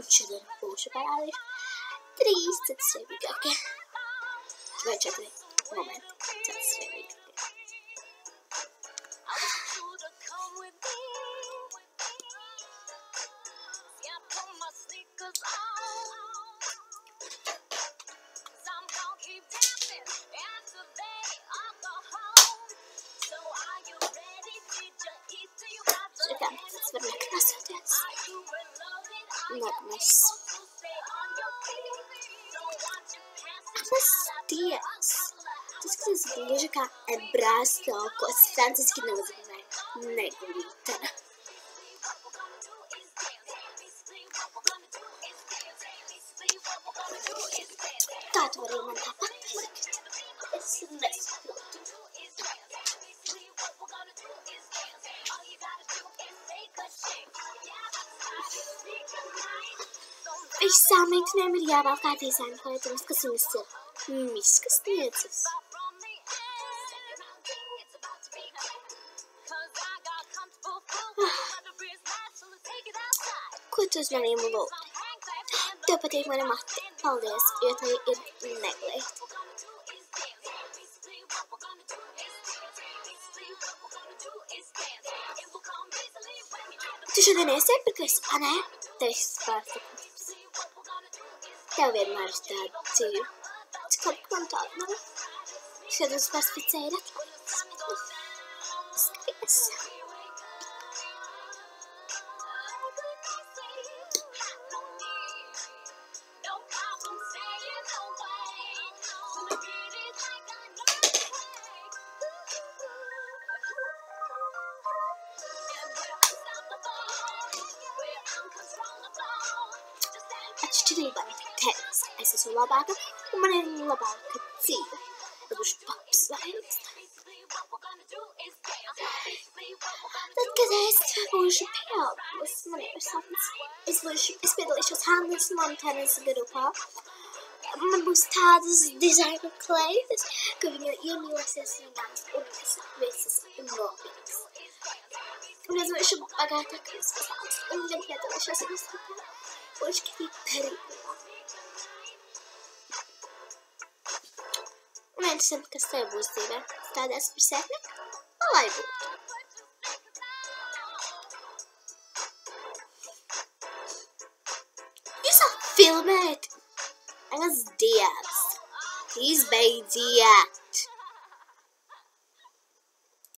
Un šodien būšu parādīšu 3 citasveidīgākie. Vai 4 momenti citasveidīgākie. Tas var nekrāsoties. Nākamais. Pasties. Tas skatās gluži kā ebrāsko, ko franciski nozīmē neglītena. Kā tu vari man tā pateikt? Es nesaprotu. Visām meitenēm ir jāvalkā dizaina kolektūras, kas viņas ir miskastnieces. Ko tu uz maniem lūdzi? Tev patīk mana mati. Paldies, jo tā ir neglīta. Tu šodien esi iepirklis? Nē, tev esi pārstaklis. Tev vienmēr ir tāda dzīve. Cik labi, man tāda nav. Šodien es persficēju ir atklāts. Skaties. Atšķirībā no tevis. Es esmu labāka, un man ir labāka dzīve. Es būšu paps vairs. Tad, kad es būšu pieaugusi, man ir sapnis. Es piedalīšos Hannahs Montanas grupā. Man būs tādas dizaina kleitas, ka viņa iemīlēsies viņās un visas nopirks. Un es būšu bagātākais pasaules, un gan piedalīšos visākā. Būšu kādīgi perīgumā. Un interesanti, kas tev būs dzīvē. Stādās par sētnieku? Lai būtu. Jūs vēl filmēt? Buenos dias. Izbeidziet.